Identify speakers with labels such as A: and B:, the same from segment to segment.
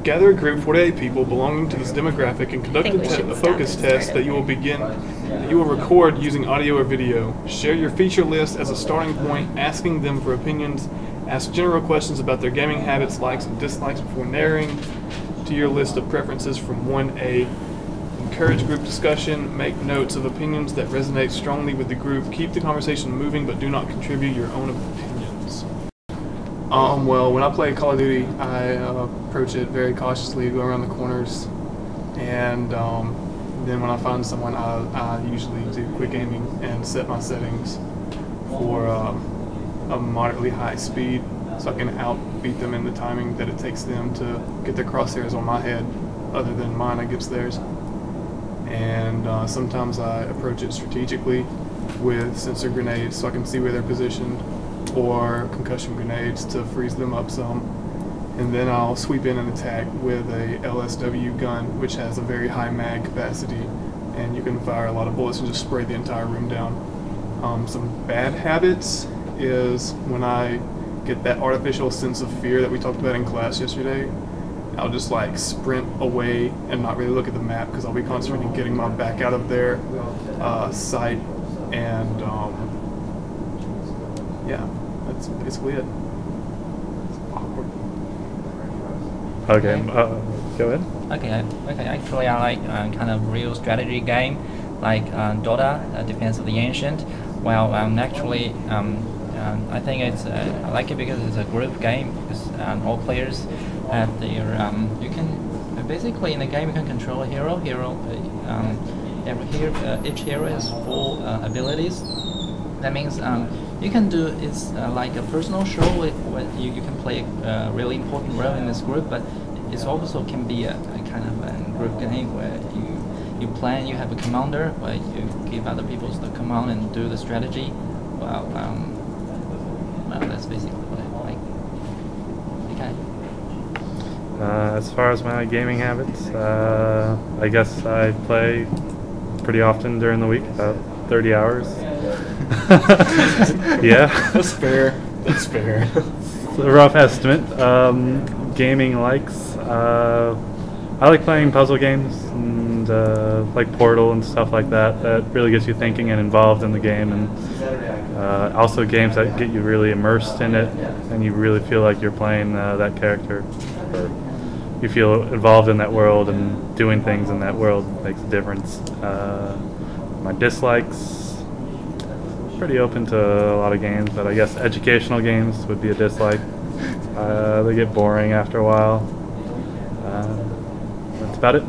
A: Gather a group, 4 to 8 people, belonging to this demographic and conduct
B: think we should
A: a
B: stop
A: focus
B: and
A: test
B: start
A: that you will record using audio or video. Share your feature list as a starting point, asking them for opinions. Ask general questions about their gaming habits, likes, and dislikes before narrowing to your list of preferences from 1A. Encourage group discussion. Make notes of opinions that resonate strongly with the group. Keep the conversation moving, but do not contribute your own opinions. Well, when I play Call of Duty, I approach it very cautiously, go around the corners, and then when I find someone, I usually do quick aiming and set my settings for a moderately high speed, so I can outbeat them in the timing that it takes them to get their crosshairs on my head, other than mine against theirs. And sometimes I approach it strategically with sensor grenades so I can see where they're positioned, or concussion grenades to freeze them up some. And then I'll sweep in and attack with a LSW gun, which has a very high mag capacity, and you can fire a lot of bullets and just spray the entire room down. Some bad habits is when I get that artificial sense of fear that we talked about in class yesterday, I'll just like sprint away and not really look at the map because I'll be concentrating on getting my back out of their sight, and yeah, that's basically it. It's awkward.
C: Okay, go ahead.
D: Okay. Actually, I like kind of real strategy game, like Dota, Defense of the Ancient. Well, actually, I think I like it because it's a group game. Because all players have their you can basically in the game you can control a hero. Each hero has full abilities. That means you can do it's like a personal show where you can play a really important role in this group, but it also can be a kind of a group game where you plan, you have a commander where you give other people the command and do the strategy. Well, that's basically what I like. Okay.
C: As far as my gaming habits, I guess I play pretty often during the week, about 30 hours. Yeah.
A: That's fair. That's fair.
C: It's a rough estimate. Gaming likes. I like playing puzzle games and like Portal and stuff like that. That really gets you thinking and involved in the game, and also games that get you really immersed in it, and you really feel like you're playing that character, or you feel involved in that world and doing things in that world makes a difference. My dislikes. Pretty open to a lot of games, but I guess educational games would be a dislike. They get boring after a while. That's about it.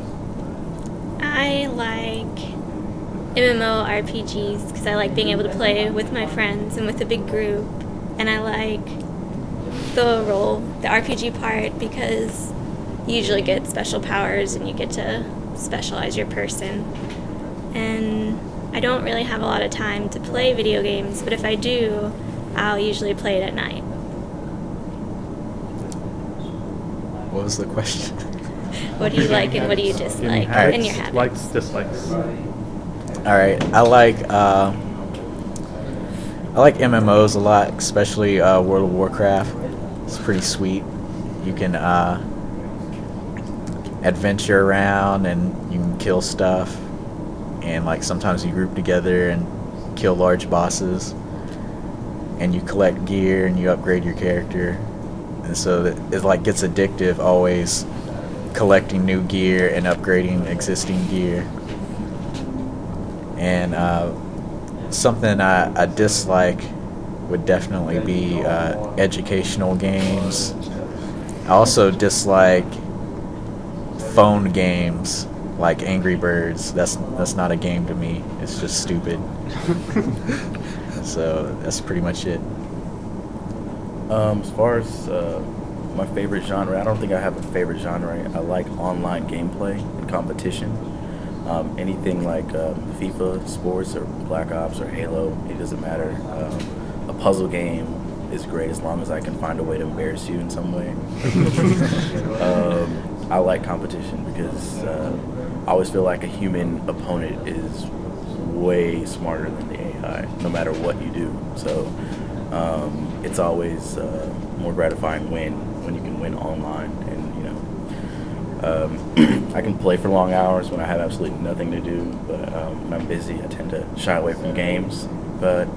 B: I like MMORPGs because I like being able to play with my friends and with a big group, and I like the RPG part because you usually get special powers and you get to specialize your person. And I don't really have a lot of time to play video games, but if I do, I'll usually play it at night.
E: What was the question?
B: What do you like and what do you dislike in your habits?
C: Likes, dislikes.
E: All right, I like MMOs a lot, especially World of Warcraft. It's pretty sweet. You can adventure around and you can kill stuff, and like sometimes you group together and kill large bosses, and you collect gear and you upgrade your character, and so it like gets addictive always collecting new gear and upgrading existing gear. And something I dislike would definitely be educational games. I also dislike phone games like Angry Birds. That's not a game to me. It's just stupid. So that's pretty much it.
F: As far as my favorite genre, I don't think I have a favorite genre. I like online gameplay and competition. Anything like FIFA, sports, or Black Ops, or Halo, it doesn't matter. A puzzle game is great as long as I can find a way to embarrass you in some way. I like competition because I always feel like a human opponent is way smarter than the AI, no matter what you do. So it's always more gratifying when you can win online, and I can play for long hours when I have absolutely nothing to do, but when I'm busy, I tend to shy away from games. But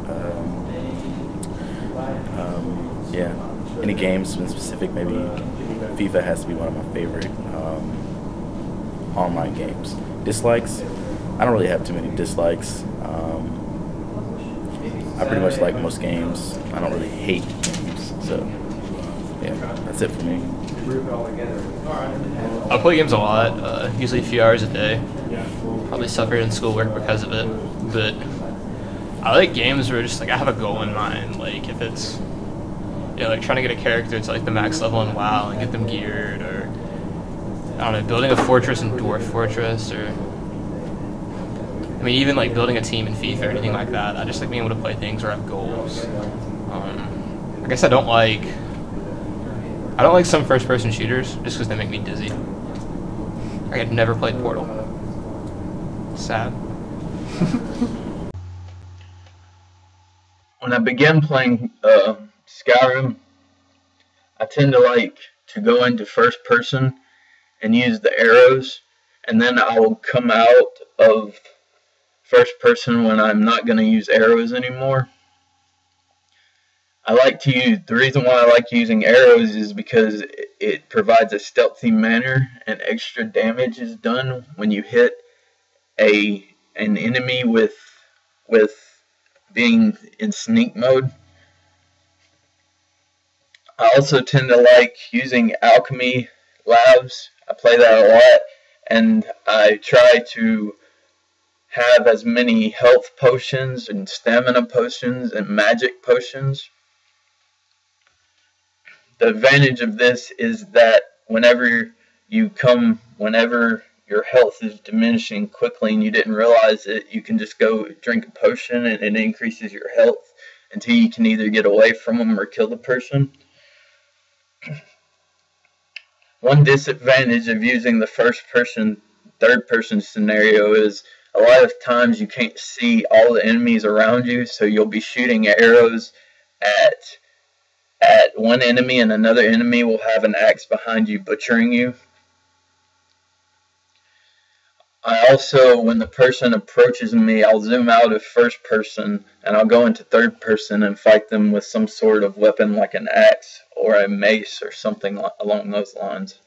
F: yeah, any games in specific, maybe FIFA has to be one of my favorite online games. Dislikes? I don't really have too many dislikes. I pretty much like most games. I don't really hate games, so yeah, that's it for me.
G: I play games a lot, usually a few hours a day. Probably suffered in schoolwork because of it, but I like games where just like I have a goal in mind. Like if it's, you know, like trying to get a character to like the max level in WoW and get them geared, or I don't know, building a fortress in Dwarf Fortress, or I mean even like building a team in FIFA or anything like that. I just like being able to play things where I have goals. I guess I don't like some first-person shooters just because they make me dizzy. I had never played Portal. Sad.
H: When I began playing Skyrim, I tend to like to go into first person and use the arrows, and then I will come out of first person when I'm not going to use arrows anymore. The reason why I like using arrows is because it provides a stealthy manner, and extra damage is done when you hit an enemy with being in sneak mode. I also tend to like using alchemy labs. I play that a lot, and I try to have as many health potions and stamina potions and magic potions. The advantage of this is that whenever your health is diminishing quickly and you didn't realize it, you can just go drink a potion and it increases your health until you can either get away from them or kill the person. One disadvantage of using the first person, third person scenario is a lot of times you can't see all the enemies around you, so you'll be shooting arrows at one enemy and another enemy will have an axe behind you butchering you. I also, when the person approaches me, I'll zoom out of first person and I'll go into third person and fight them with some sort of weapon like an axe or a mace or something along those lines.